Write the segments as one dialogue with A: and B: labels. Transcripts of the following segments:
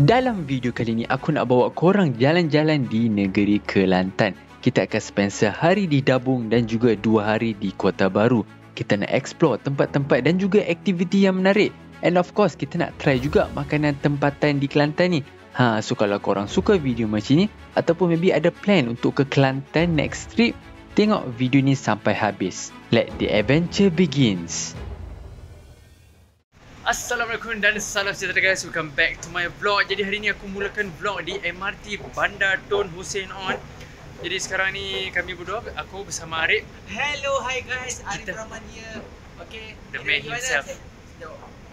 A: Dalam video kali ni aku nak bawa korang jalan-jalan di negeri Kelantan. Kita akan spend sehari di Dabung dan juga 2 hari di Kota Baru. Kita nak explore tempat-tempat dan juga aktiviti yang menarik. And of course kita nak try juga makanan tempatan di Kelantan ni. So kalau korang suka video macam ni ataupun maybe ada plan untuk ke Kelantan next trip, tengok video ni sampai habis. Let the adventure begins. Assalamualaikum dan salam sejahtera guys, welcome back to my vlog. Jadi hari ni aku mulakan vlog di MRT Bandar Tun Hussein On. Jadi sekarang ni kami berdua, aku bersama Arif.
B: Hello, hi guys, Arif Rahman here. Okay,
A: The man himself.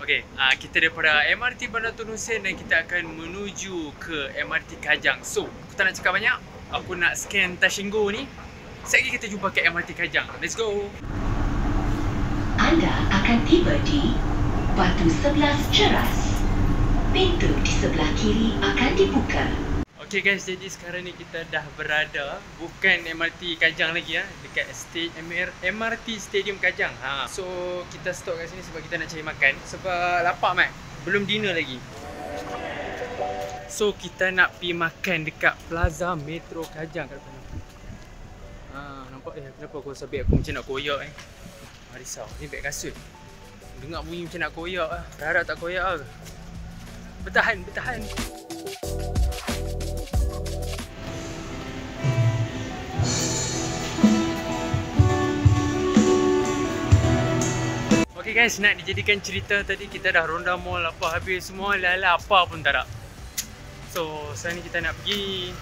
A: Okay, kita daripada MRT Bandar Tun Hussein dan kita akan menuju ke MRT Kajang. So, aku tak nak cakap banyak, aku nak scan Tashingo ni. Sekejap kita jumpa ke MRT Kajang. Let's go.
C: Anda akan tiba di Batu 11 Ceras. Pintu di sebelah kiri akan dibuka.
A: Okay guys, jadi sekarang ni kita dah berada, bukan MRT Kajang lagi dekat MRT Stadium Kajang. So kita stop kat sini sebab kita nak cari makan. Sebab lapar mat, belum dinner lagi. So kita nak pergi makan dekat Plaza Metro Kajang kat depan. Nampak kenapa aku rasa beg aku macam nak koyak risau, ni beg kasut. Dengar bunyi macam nak koyak lah. Harap tak koyak lah. Bertahan. Okay guys, nak dijadikan cerita, tadi kita dah ronda mall apa habis semua, lala apa pun tak ada. So sekarang ni kita nak pergi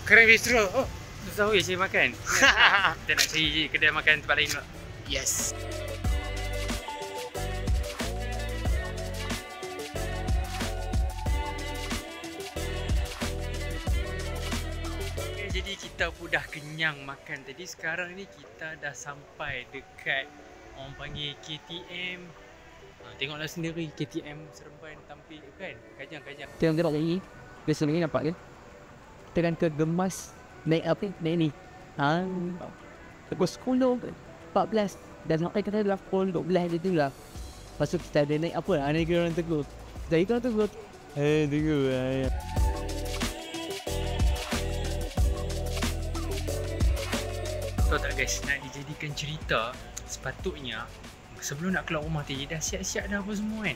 A: Keren Bistro. Oh, susah weh cari makan. Kita nak cari kedai makan tempat lain pula. Yes. Jadi kita pun dah kenyang makan tadi. Sekarang ni kita dah sampai dekat orang panggil KTM. Tengoklah sendiri KTM Seremban tampil kan. Kajang.
B: Tengok lagi. Biasa lagi nampak kan? Kita kan ke Gemas. Naik apa? Naik ni. Pukul 10, 14. Dan sampai kita dah pukul 12 je tu lah. Lepas tu kita ada naik apa lah? Naik ke orang Teguh. Dari ke orang Teguh. Teguh.
A: Tahu tak guys, nak dijadikan cerita, sepatutnya sebelum nak keluar rumah tadi dah siap-siap dah apa semua kan.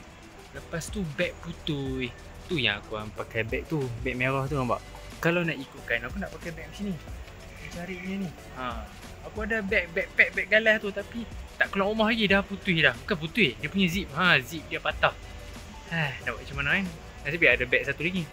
A: Lepas tu beg putih. Tu yang aku pakai beg tu, beg merah tu nampak. Kalau nak ikutkan, aku nak pakai beg macam ni. Cari dia ni. Aku ada backpack, beg galas tu tapi tak keluar rumah lagi dah putih dah. Bukan putih, dia punya zip. Zip dia patah. Nak buat macam mana kan? Nanti biar ada beg satu lagi.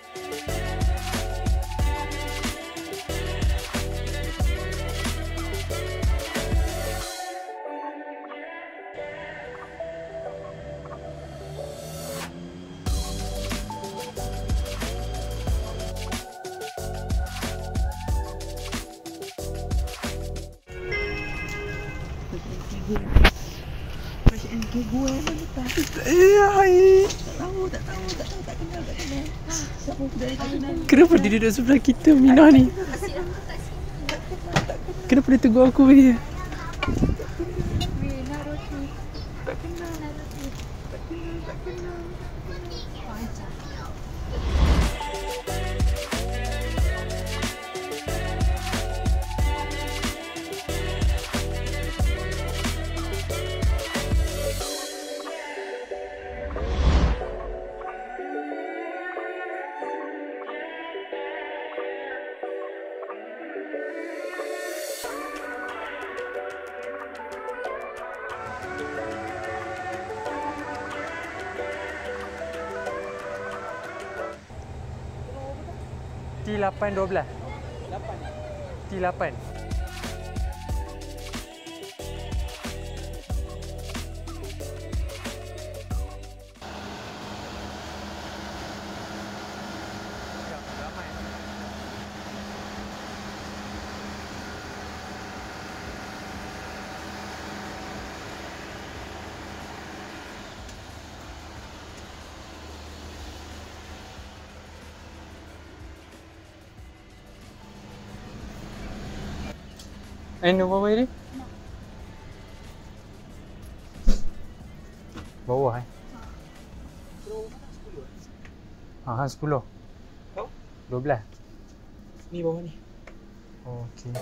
B: Macam NK gue mana tak? Tak tahu, tak kenal. Siapa dari tak kenal?
A: Kenapa dia duduk sebelah kita, Mina ni? Kenapa dia tegur aku ni?
B: Tak kenal.
A: T812. T8. Nombor berapa ni? Bawah
D: Han 10.
E: Kau?
D: 12.
E: Ni bawah ni.
D: Okey.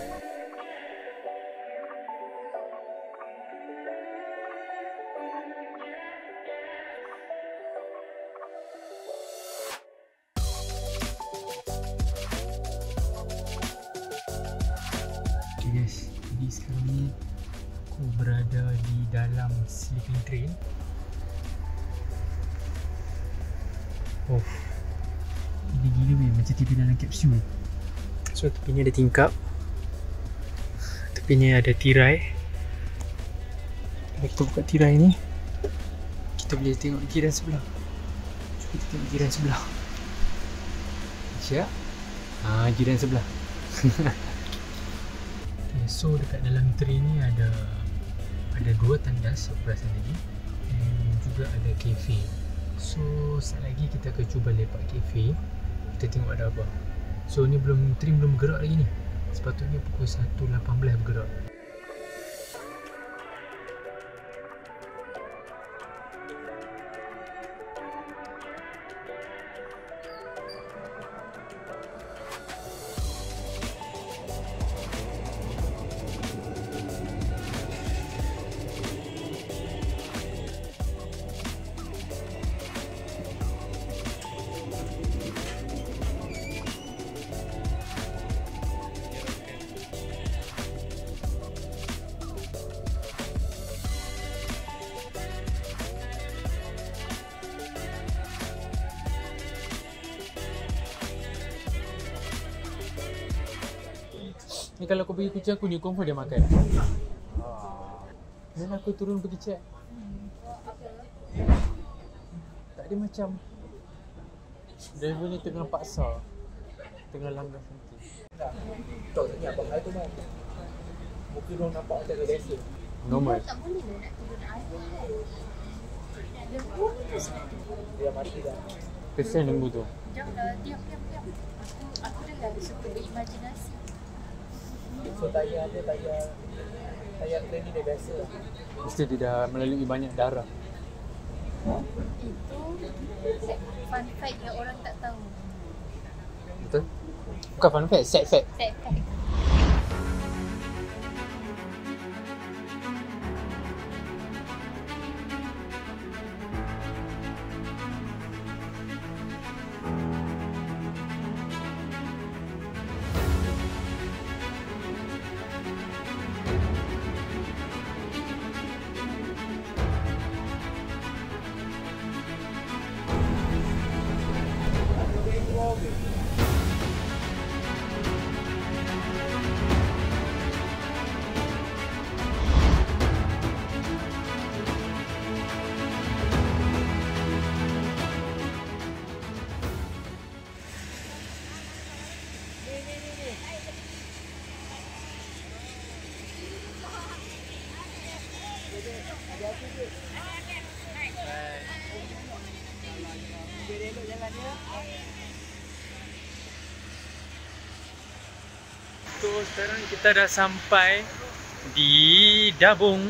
D: Okay guys, jadi sekarang ni aku berada di dalam sleeping train. Oh, gila-gila weh, macam tidur dalam kapsul. So tepinya ada tingkap, tepinya ada tirai. Kalau kita buka tirai ni, kita boleh tengok jiran sebelah. Cuba kita tengok jiran sebelah. Siap? Jiran sebelah. Okay, so dekat dalam train ni ada 2 tandas sebelah sana lagi, dan juga ada kafe. So sekejap lagi kita akan cuba lepak kafe. Kita tengok ada apa. So ni train belum bergerak lagi ni. Sepatutnya pukul 1.18 bergerak. Ni kalau kau bagi kucing aku ni, confirm dia makan. Dan aku turun pergi check. Tak ada macam driver ni tengah paksa, tengah langgar nanti.
E: Tak tanya apa hal tu bang. Muka dia nampak macam biasa.
D: Normal.
F: Tak boleh lah nak turun air kan. Lembu tu
E: Dia mati dah.
D: Kesian lembu tu.
F: janganlah diam. Aku dah suka berimajinasi.
E: So tayar train ni dia biasa.
D: Mesti dia dah melalui banyak darah.
F: Itu fun fact yang orang tak tahu.
D: Betul? Bukan fun fact, sad fact.
F: Sad fact.
D: So sekarang kita dah sampai di Dabung.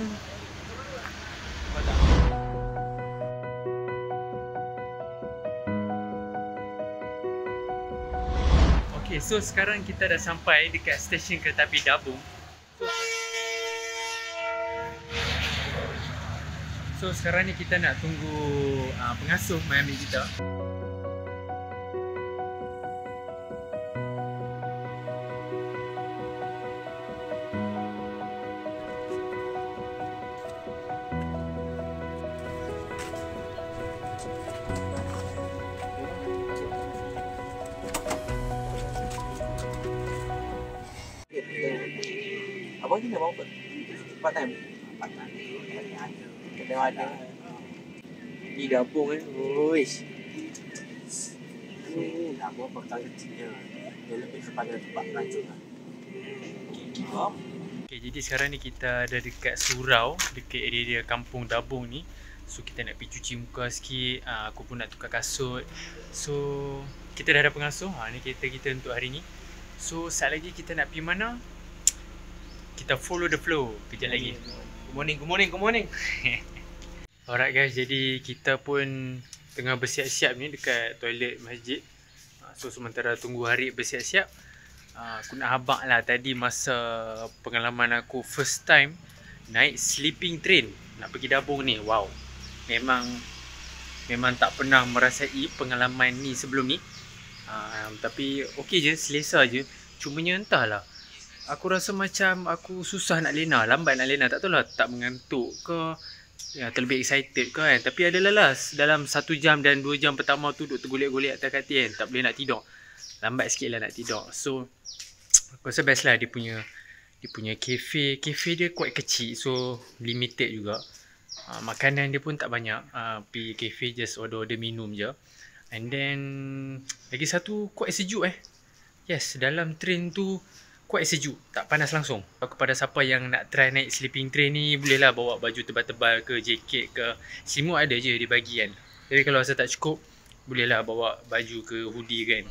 D: Okay, so sekarang kita dah sampai dekat stesen kereta api Dabung. So sekarang ni kita nak tunggu pengasuh mai ambil kita.
E: Abang ni nak apa? Part time? Kadang ada. Di Dabung Uish. Ni Dabung pertama kecilnya. Dia lebih kepada tempat pelancong lah.
D: Okay, jadi sekarang ni kita ada dekat Surau, dekat area kampung Dabung ni. So kita nak pergi cuci muka sikit, aku pun nak tukar kasut. So kita dah ada pengasuh, ni kereta kita untuk hari ni. So saat lagi kita nak pergi mana? Kita follow the flow kejap lagi.
E: Good morning.
D: Alright guys, jadi kita pun tengah bersiap-siap ni dekat toilet masjid. So sementara tunggu Harib bersiap-siap, aku nak habaq lah tadi masa pengalaman aku first time naik sleeping train nak pergi Dabung ni. Wow, memang tak pernah merasai pengalaman ni sebelum ni. Tapi okey je, selesa je. Cumanya entahlah, aku rasa macam aku susah nak lena, lambat nak lena. Tak tahulah, tak mengantuk ke, terlebih excited ke kan. Tapi adalah lah, dalam 1 jam dan 2 jam pertama tu duduk tergolek-golek atas katil kan. Tak boleh nak tidur, lambat sikit lah nak tidur. So aku rasa best lah dia punya cafe dia quite kecil, so limited juga. Makanan dia pun tak banyak. Pergi cafe just order minum je. And then lagi satu, quite sejuk Yes, dalam train tu quite sejuk, tak panas langsung. Kepada siapa yang nak try naik sleeping train ni, bolehlah bawa baju tebal-tebal ke, jaket ke, selimut ada je dia bagi kan. Tapi kalau rasa tak cukup, bolehlah bawa baju ke, hoodie kan.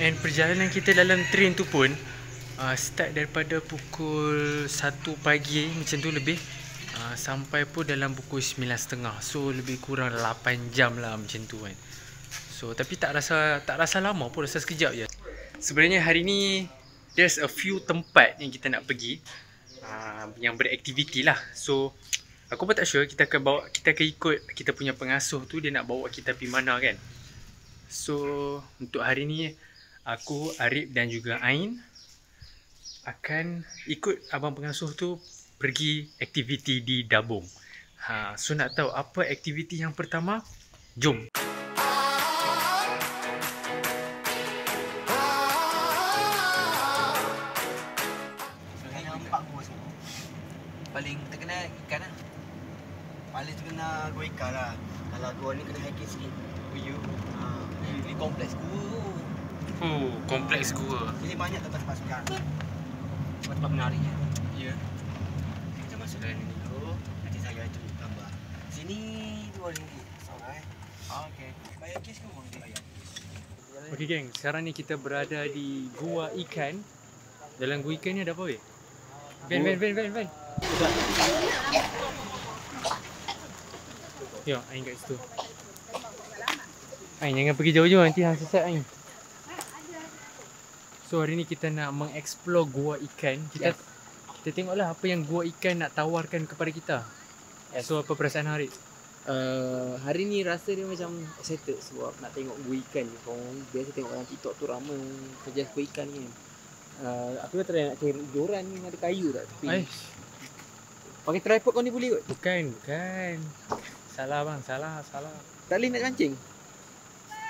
D: And perjalanan kita dalam train tu pun start daripada pukul 1 pagi macam tu lebih, sampai pun dalam pukul 9.30. So lebih kurang 8 jam lah macam tu kan. So tapi tak rasa lama pun, rasa sekejap je. Sebenarnya hari ni there's a few tempat yang kita nak pergi, yang beraktiviti lah. So aku pun tak sure kita akan ikut kita punya pengasuh tu, dia nak bawa kita pergi mana kan. So untuk hari ni aku, Arif dan juga Ain akan ikut abang pengasuh tu pergi aktiviti di Dabung. So nak tahu apa aktiviti yang pertama? Jom.
G: Paling terkenal ikan lah. Paling terkenal gua ikan lah. Kalau gua ni kena hiking sikit. Uyuh. Ini kompleks gua.
D: Kompleks gua.
G: Sini banyak tempat-tempat sekarang. Tempat-tempat menarik ya. Ya. Kita masuk dalam ni dulu. Nanti saya tunjuk gambar. Sini RM2 seorang okey. Bayar kes ke orang bayar?
D: Okey geng, sekarang ni kita berada di Gua Ikan. Dalam Gua Ikan ni ada apa weh? Van. Yo, Ain kat situ. Ain jangan pergi jauh-jauh, nanti hang sesat Ain. So hari ni kita nak mengeksplor Gua Ikan. Kita tengoklah apa yang Gua Ikan nak tawarkan kepada kita. So apa perasaan Harid?
B: Hari ni rasa dia macam excited sebab nak tengok gua ikan je. Korang biasa tengok dalam TikTok tu ramai yang kerja gua ikan ni. Aku dah try nak cari joran ni, ada kayu tak tepi. Pakai tripod kau ni boleh kot?
D: Bukan. Salah bang, salah.
B: Tak boleh nak mancing?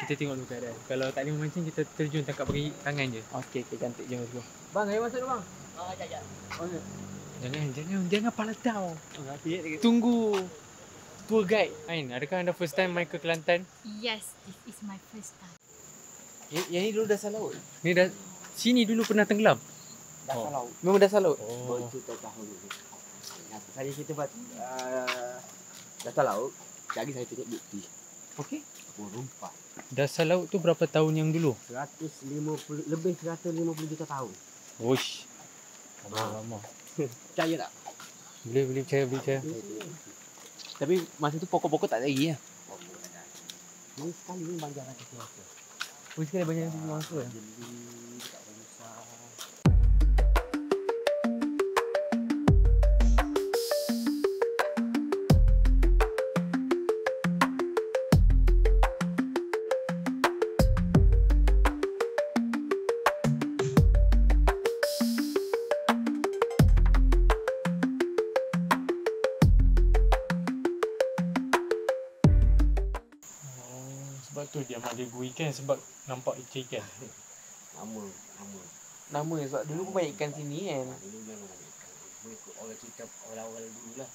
D: Kita tengok dulu keadaan. Kalau tak boleh memancing, kita terjun tangkap pakai tangan je.
B: Okey, cantik. Jom let's go. Bang, ayo masuk dulu bang.
D: Jangan. Jangan palatau. Tunggu tour guide. Ain, adakah anda first time main ke Kelantan?
F: Yes, this is my first time.
B: Yang ni dulu dasar laut.
D: Ni dah sini dulu pernah tenggelam.
B: Dasar laut. Memang dasar laut.
G: Itu tahun dulu. Saya cerita buat dasar laut. Jadi saya tunjuk bukti.
B: Okey.
G: Rumpat.
D: Dasar laut tu berapa tahun yang dulu?
G: 150 juta tahun.
D: Oish. Lama.
G: Percaya tak?
D: Boleh percaya.
B: Tapi masa tu pokok-pokok tak ada lagi ya.
G: Ini sekali ni banjaran kecil.
B: Sekali banyak yang masuk ya.
G: Tak besar.
D: Sebab tu dia ada Gua Ikan, sebab nampak ikan.
B: Nama sebab dulu pun banyak ikan sini kan.
G: Dulu memang ada ikan. Mengikut orang cerita awal-awal dulu lah.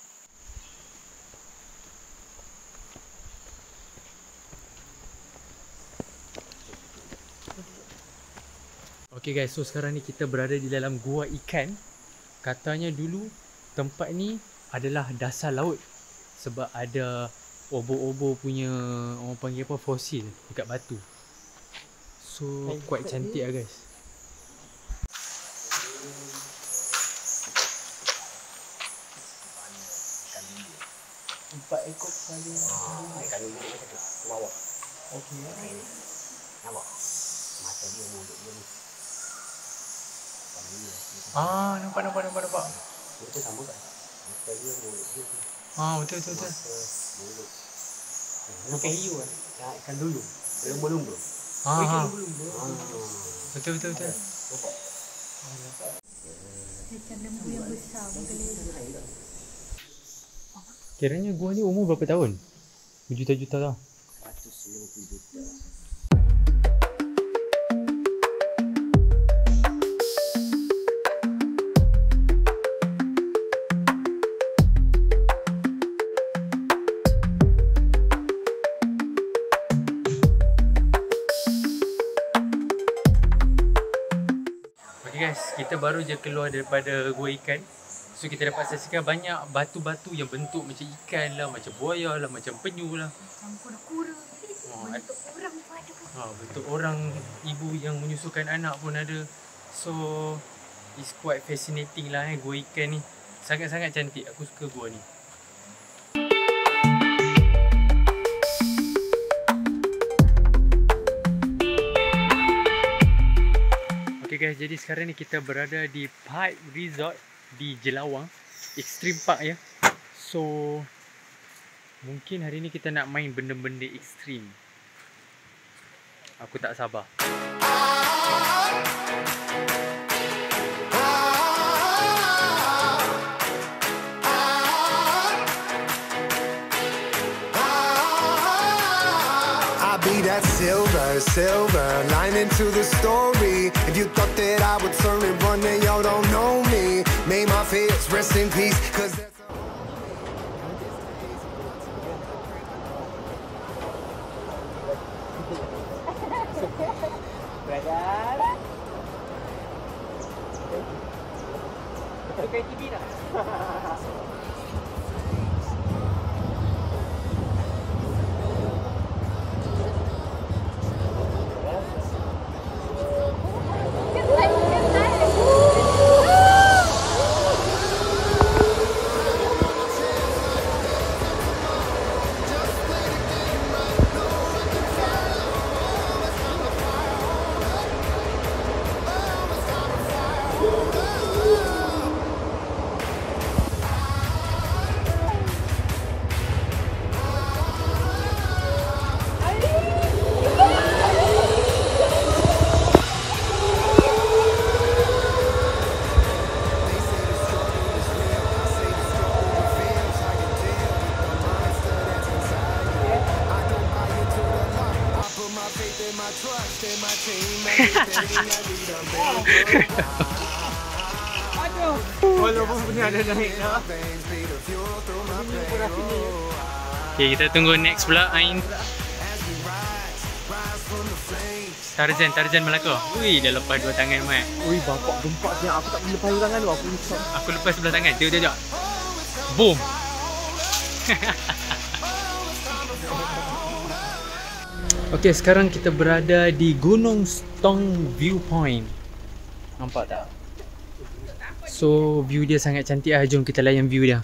D: Okay guys, so sekarang ni kita berada di dalam Gua Ikan. Katanya dulu tempat ni adalah dasar laut. Sebab ada obo-obo punya, orang panggil apa, fosil dekat batu. So quite cantik lah guys.
G: Ikan ekor kali. Ikan ini mawar.
E: Okey.
G: Nampak? Mata dia, mulut dia ni.
D: Nampak.
G: Kita sama kan? Mata dia, mulut dia tu.
D: Betul.
G: Mata, mulut. Nampak hiu kan? Ikan dulu. Lumba-lumba.
D: Betul.
G: Nampak?
F: Macam lembu yang besar menggeliat.
D: Kiranya gua ni umur berapa tahun? Berjuta-juta tau.
G: 150 juta.
D: Okay guys, kita baru je keluar daripada gua ikan. So kita dapat saksikan banyak batu-batu yang bentuk macam ikan lah, macam buaya lah, macam penyu lah.
F: Macam kura-kura. Bentuk orang pun ada.
D: Bentuk orang, ibu yang menyusukan anak pun ada. So it's quite fascinating lah gua ikan ni. Sangat-sangat cantik, aku suka gua ni. Okay guys, jadi sekarang ni kita berada di Pipe Resort di Jelawang, Extreme Park ya. So mungkin hari ni kita nak main benda-benda ekstrim. Aku tak sabar.
H: Be that silver lining to the story. If you thought that I would turn and run, then y'all don't know me. May my fears rest in peace, cause that's
E: Walaupun benar ada naik dah.
D: Okay, kita tunggu next pula Ain. Tarzan Melaka. Ui, dah lepas dua tangan Mat.
E: Ui, bapak gempak siap. Aku tak boleh lepas tangan tu.
D: Aku lepas sebelah tangan. Tengok. Boom. Okay, sekarang kita berada di Gunung Stong Viewpoint. Nampak tak? So, view dia sangat cantik lah. Jom kita layan view dia.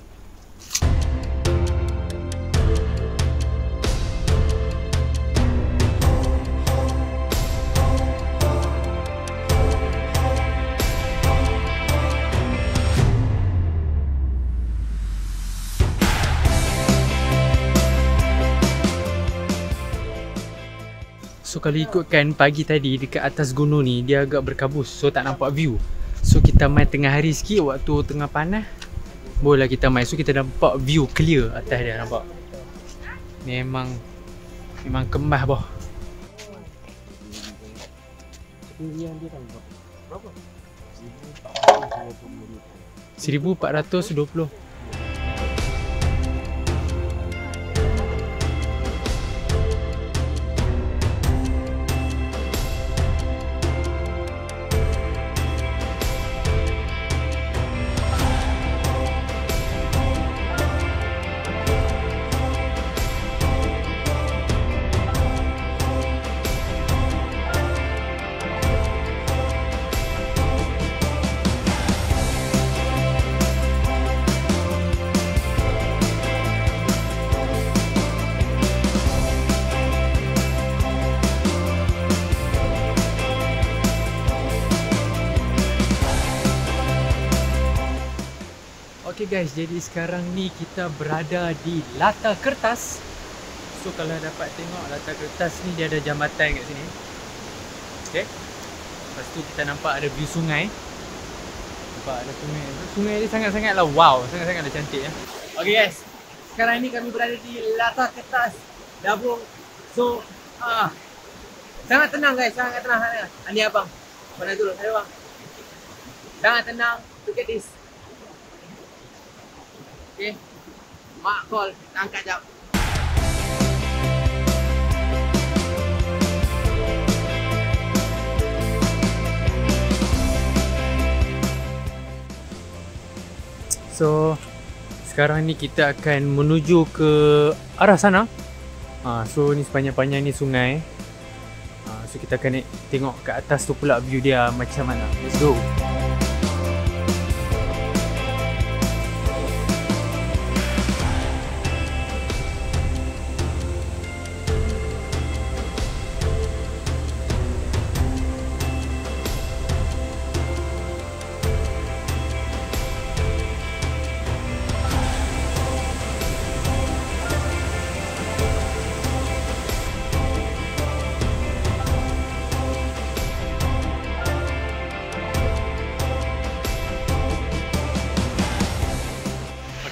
D: So kalau ikutkan pagi tadi dekat atas gunung ni dia agak berkabus, so tak nampak view. So kita main tengah hari sikit, waktu tengah panas bolehlah kita main, so kita nampak view clear atas dia, nampak. Memang kembah boh.
E: Ketinggian dia kan berapa?
D: 1420. Okay guys, jadi sekarang ni kita berada di Latar Kertas. So kalau dapat tengok Latar Kertas ni dia ada jambatan kat sini. Okay. Lepas tu kita nampak ada view sungai. Nampak ada sungai. Sungai ni sangat-sangatlah wow, sangat-sangatlah cantik ya. Okay guys, sekarang ni kami berada di Latar Kertas, Dabung. So sangat tenang guys, sangat tenang. Ni abang. Mana dulu? Ayo bang. Sangat tenang. Look at this. Okay. Mak call, kita angkat jap. So sekarang ni kita akan menuju ke arah sana. So ni sepanjang-panjang ni sungai. So kita akan tengok ke atas tu pula view dia macam mana. Let's go.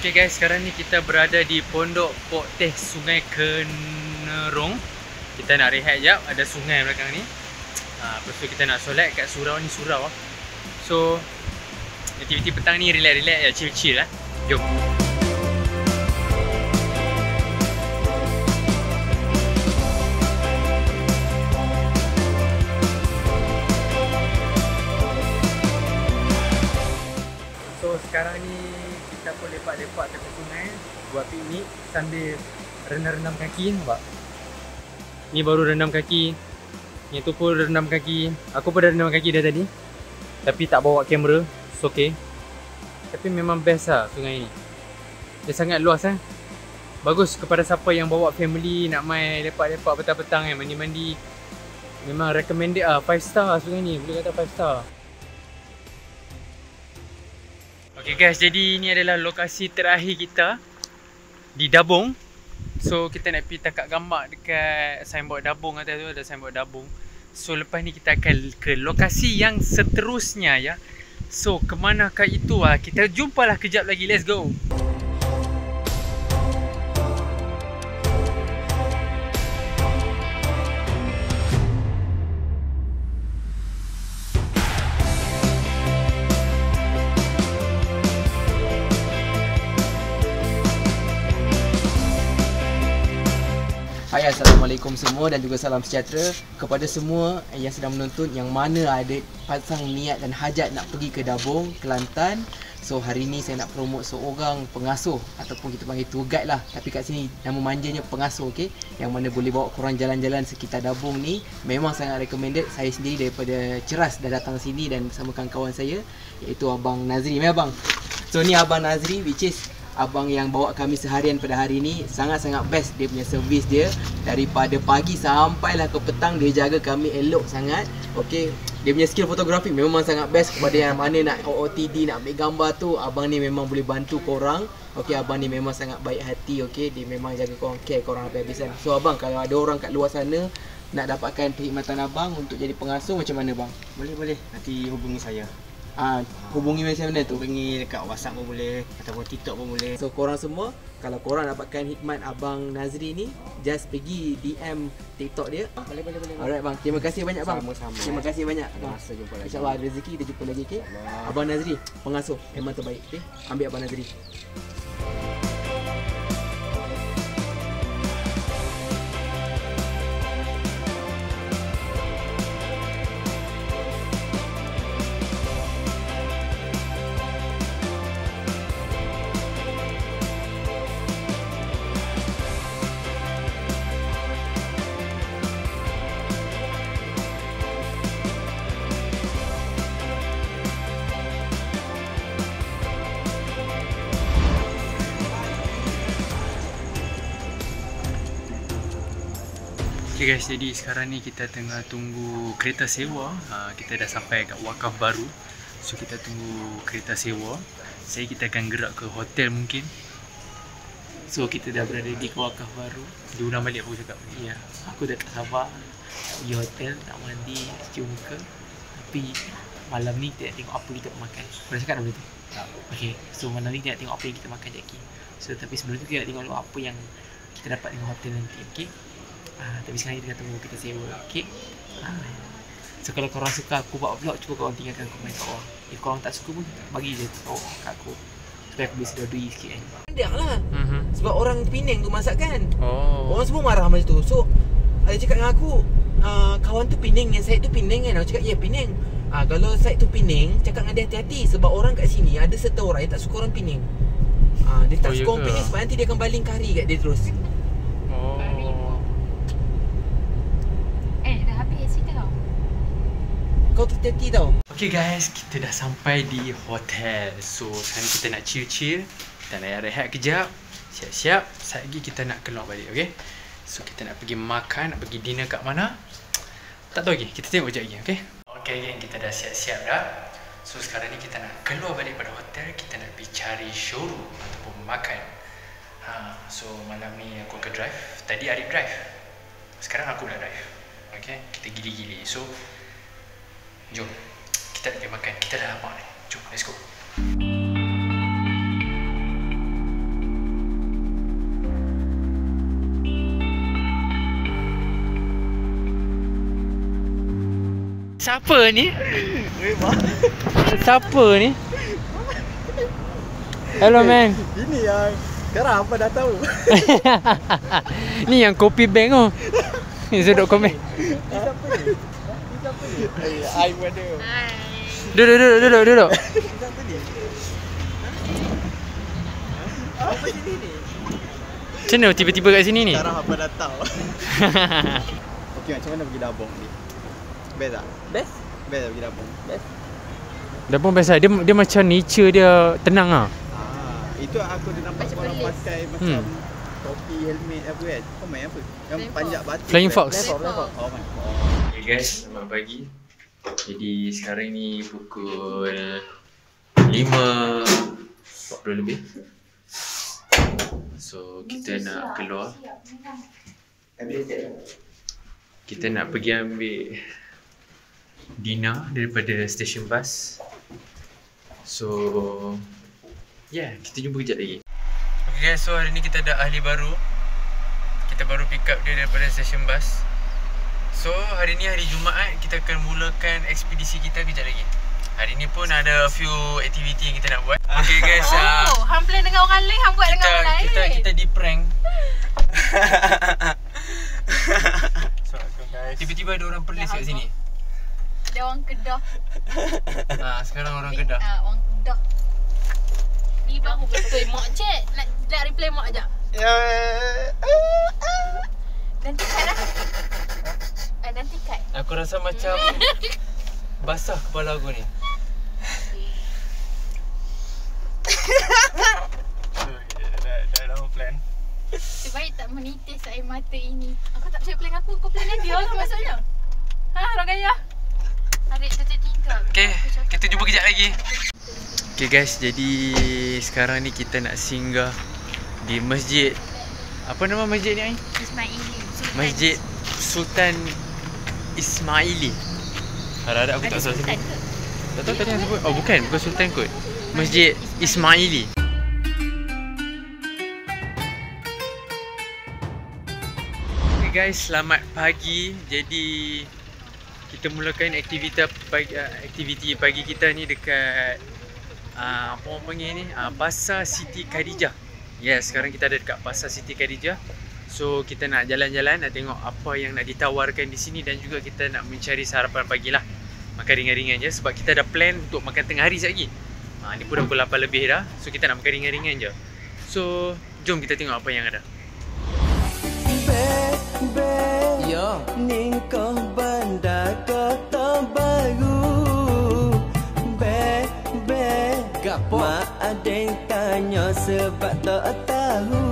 D: Okay guys, sekarang ni kita berada di Pondok Pok Teh Sungai Kenerong. Kita nak rehat jap, ada sungai belakang ni. Lepas tu kita nak solat kat surau ni, surau. So aktiviti petang ni relax-relax je, chill-chill lah. Jom. So sekarang ni kita pun lepak-lepak dekat sungai, buat piknik sambil rendam-rendam kaki, nampak? Ni baru rendam kaki. Yang tu pun rendam kaki. Aku pun dah rendam kaki dah tadi. Tapi tak bawa kamera. It's okay. Tapi memang best lah sungai ni. Dia sangat luas Bagus kepada siapa yang bawa family nak main lepak-lepak petang-petang mandi-mandi. Memang recommended 5 star sungai ni. Boleh kata 5 star. Okay guys, jadi ini adalah lokasi terakhir kita di Dabung. So kita nak pergi tangkap gambar dekat signboard Dabung. Atas tu ada signboard Dabung. So lepas ni kita akan ke lokasi yang seterusnya ya. So ke manakah itu kita jumpalah kejap lagi. Let's go.
G: Hai, Assalamualaikum semua dan juga salam sejahtera kepada semua yang sedang menonton, yang mana ada pasang niat dan hajat nak pergi ke Dabung, Kelantan. So hari ni saya nak promote seorang pengasuh ataupun kita panggil tour guide lah. Tapi kat sini nama manjanya pengasuh, okey, yang mana boleh bawa korang jalan-jalan sekitar Dabung ni. Memang sangat recommended. Saya sendiri daripada Ceras dah datang sini dan bersama kawan-kawan saya, iaitu Abang Nazri. Abang. So ni Abang Nazri, which is abang yang bawa kami seharian pada hari ni. Sangat-sangat best dia punya servis dia. Daripada pagi sampailah ke petang dia jaga kami elok sangat. Okey, dia punya skill fotografi memang sangat best. Kepada yang mana nak OOTD, nak ambil gambar tu, abang ni memang boleh bantu korang. Okey, abang ni memang sangat baik hati. Okey, dia memang jaga korang, care korang habis-habisan. So abang, kalau ada orang kat luar sana nak dapatkan perkhidmatan abang untuk jadi pengasuh, macam mana bang?
I: Boleh, nanti hubungi saya.
G: Hubungi macam mana tu?
I: Hubungi dekat WhatsApp pun boleh ataupun TikTok pun boleh.
G: So korang semua, kalau korang dapatkan hikmat Abang Nazri ni, just pergi DM TikTok dia. Boleh. Alright bang, terima kasih banyak bang.
I: Sama-sama.
G: Terima kasih banyak.
I: Masa jumpa lagi.
G: InsyaAllah ada rezeki kita jumpa lagi, okey. Abang Nazri, pengasuh memang terbaik, okey. Ambil Abang Nazri.
D: Okay guys, jadi sekarang ni kita tengah tunggu kereta sewa. Kita dah sampai kat Wakaf Baru. So kita tunggu kereta sewa. kita akan gerak ke hotel mungkin. So kita dah berada di Wakaf Baru. Diulang balik aku cakap, ya, aku dah tak sabar pergi hotel, nak mandi, cuci muka. Tapi malam ni kita nak tengok apa kita makan. Boleh cakap dah begitu? Tak. Okay, so malam ni kita nak tengok apa yang kita makan sekejap. So tapi sebelum tu kita nak tengok dulu apa yang kita dapat dengan hotel nanti. Okay, tapi sekarang kita dah tunggu kita sewa. Okay, so kalau korang suka aku buat vlog, cuba korang tinggalkan komen kat bawah. If korang tak suka pun, bagi je tahu kat aku supaya aku boleh sedar-duri sikit kan.
E: Pandang lah. Sebab orang Penang tu masak kan.
D: Oh.
E: Orang semua marah macam tu. So ada cakap dengan aku, kawan tu Penang, yang side tu Penang kan. Aku cakap, ya Penang. Kalau side tu Penang, cakap dengan dia hati-hati. Sebab orang kat sini ada serta orang yang tak suka orang Penang. Dia tak suka orang Penang sebab nanti dia akan baling kari kat dia terus.
F: Dah habis cerita tau.
E: Kau hati-hati tau.
D: Okay guys, kita dah sampai di hotel. So sekarang kita nak chill-chill. Kita nak rehat kejap, siap-siap. Sekejap lagi kita nak keluar balik, okay? So kita nak pergi makan, nak pergi dinner kat mana, tak tahu lagi, kita tengok sekejap lagi, okay? Okay geng, kita dah siap-siap dah. So sekarang ni kita nak keluar balik pada hotel. Kita nak pergi cari showroom ataupun makan. So malam ni aku akan drive. Tadi Arif drive, sekarang aku nak drive. Okay, kita gili-gili. So jom, kita nak pergi makan. Kita dah lapar ni. Jom, let's go. Siapa ni? Siapa ni? Hello man.
G: Ini yang sekarang apa dah tahu.
D: Ni yang kopi bank tu. Ni saya duduk komen.
G: Siapa ni? Siapa ni? Hai mana?
D: Duduk.
G: Siapa ni? Apa sini ni?
D: Macam mana tiba-tiba kat sini ni?
G: Sekarang apa dah tahu. Okey, macam mana pergi Dabong ni? Best tak?
E: Best?
G: Best tak pergi Dabong? Best.
D: Dabong best lah. Dia macam nature dia tenang lah.
G: Itu aku dah nampak orang pakai macam topi, helmet apa kan. Kau main apa? Yang panjat batu.
D: Flying Fox.
G: Oh my god.
D: Okay guys, selamat pagi. Jadi sekarang ni pukul 5.40 lebih. So kita nak keluar. Kita nak pergi ambil dinner daripada stesen bas. So kita jumpa kejap lagi. Okay guys, so hari ni kita ada ahli baru. Kita baru pick up dia daripada stesen bas. So hari ni hari Jumaat, kita akan mulakan ekspedisi kita kejap lagi. Hari ni pun ada few aktiviti yang kita nak buat. Okay guys,
F: hang plan dengan orang lain, hang buat dengan orang lain.
D: Kita di prank. Tiba-tiba ada orang Perlis kat sini.
F: Ada orang Kedah.
D: Sekarang orang Kedah.
F: Orang Kedah. Ni baru betul. Mak cek. Nak reply mak sekejap. Nanti cut lah. Nanti cut.
D: Aku rasa macam basah kepala aku ni. Dah plan.
F: Sebaik tak menitis air mata ini. Aku tak percaya plan aku. Kau plan dia lah maksudnya. Orang gaya. Adik tertinggal.
D: Okay, kita jumpa kejap lagi. Okay guys, jadi sekarang ni kita nak singgah di masjid. Apa nama masjid ni, Ain?
F: Ismaili.
D: Masjid Sultan Ismaili. Harap-harap aku tak salah sebut. Tak tahu tadi yang sebut. Oh bukan Sultan kot. Masjid Ismaili. Okay guys, selamat pagi. Jadi kita mulakan aktiviti pagi kita ni dekat apa orang panggil ni, Pasar Siti Khadijah. Yes, sekarang kita ada dekat Pasar Siti Khadijah. So kita nak jalan-jalan, nak tengok apa yang nak ditawarkan di sini dan juga kita nak mencari sarapan pagi lah. Makan ringan-ringan je sebab kita dah plan untuk makan tengah hari sekejap lagi. Ni pun dah pukul 8 lebih dah. So kita nak makan ringan-ringan je. So jom kita tengok apa yang ada.
H: Yo, ningkoh bandar kota baru. Mak ada yang tanya sebab tak tahu.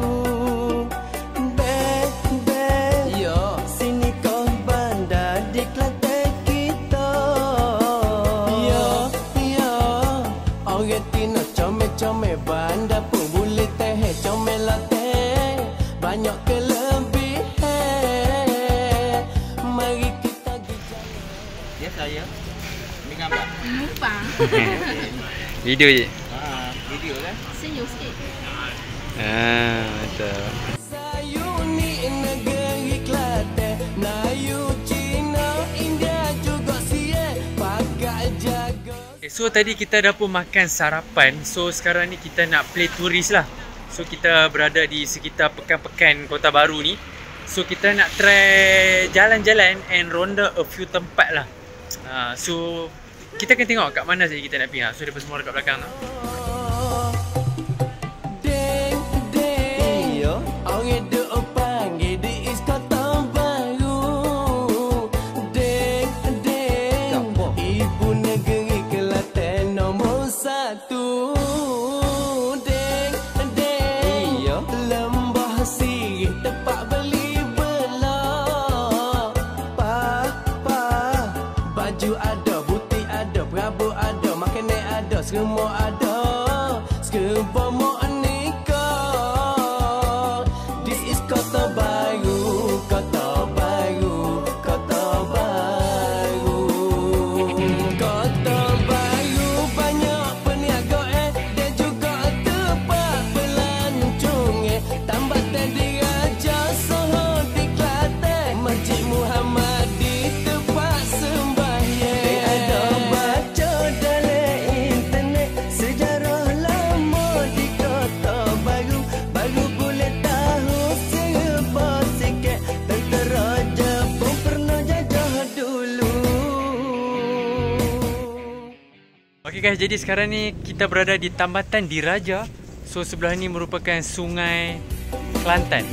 H: Yo, sini kau bandar di Kelantan kita. Yo, orang Tino comel-comel
I: saya. Ambil gambar.
F: Numpang.
A: Video je.
I: Video kan.
F: Senyum sikit.
A: Betul.
D: Okay, so tadi kita dah pun makan sarapan. So sekarang ni kita nak play tourist lah. So kita berada di sekitar pekan-pekan Kota Baru ni. So kita nak try jalan-jalan and ronda a few tempat lah. So kita akan tengok kat mana saja kita nak pergi. So daripada semua dekat belakang tu.
J: Semua ada, semua mau nikah. This is Kota Baru, Kota Baru, Kota Baru. Kota Baru banyak peniaga dan juga tempat pelancong tambatan diraja Soho di Kelantan, Masjid Muhammad di tempat sembahyang. Dia ada baca dalam sejarah lama di Kota Baru, baru boleh tahu serba sikit tentang raja pun pernah jajah dulu.
D: Okay guys, jadi sekarang ni kita berada di Tambatan Diraja. So sebelah ni merupakan Sungai Kelantan.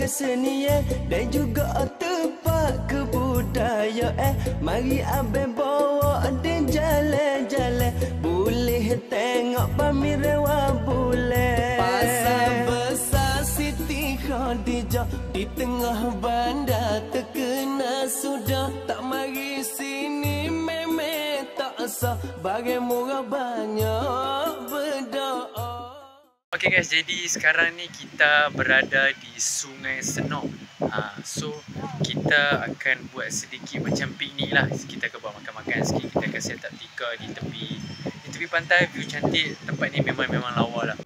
J: Kesenian dan juga tempat kebudayaan. Mari abang bawa dan jalan-jalan, boleh tengok pameran boleh. Pasar besar Siti Khadijah di tengah bandar terkenal sudah. Tak mari sini memang tak sah, bagai murah banyak berdoa.
D: Okay guys, jadi sekarang ni kita berada di Sungai Senok. So kita akan buat sedikit macam piknik lah. Kita akan buat makan-makan sikit. Kita akan set up tikar di tepi pantai. View cantik. Tempat ni memang lawa lah.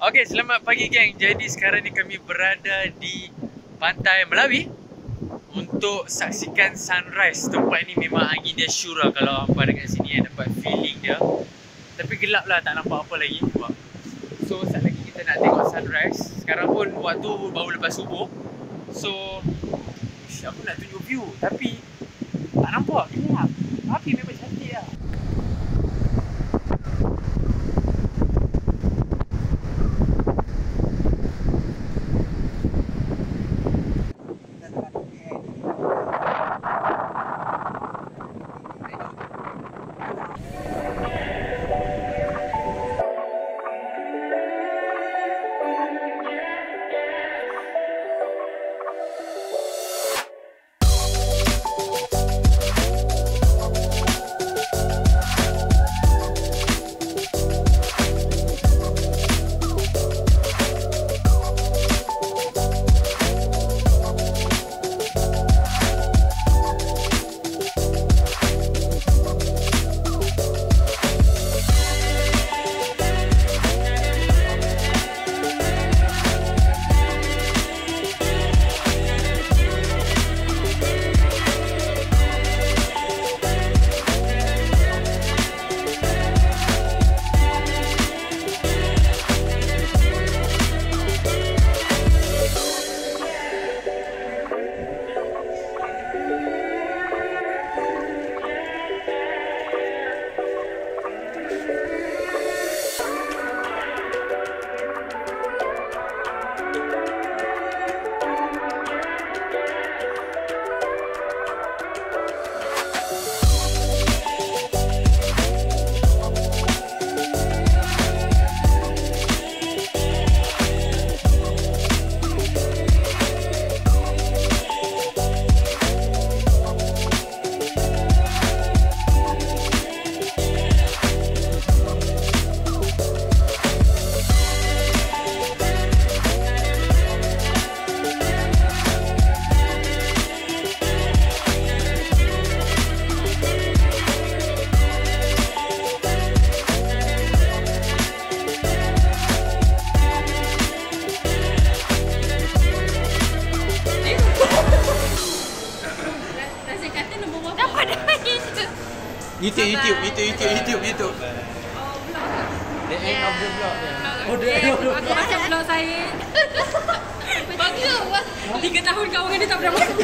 D: Okay, selamat pagi geng. Jadi sekarang ni kami berada di Pantai Melawi untuk saksikan sunrise. Tempat ni memang angin dia syurah kalau hampa dekat sini dapat feeling dia. Tapi gelap lah, tak nampak apa lagi. So saat lagi kita nak tengok sunrise. Sekarang pun waktu baru lepas subuh. So aku nak tunjuk view tapi tak nampak, gelap. Tapi memang cantik lah.
F: Saya kata nombor berapa? Dapat dah itu.
G: YouTube. The end of the vlog dia.
F: Aku macam vlog saya. Bagus. 3 tahun kawan dia tak pernah masuk.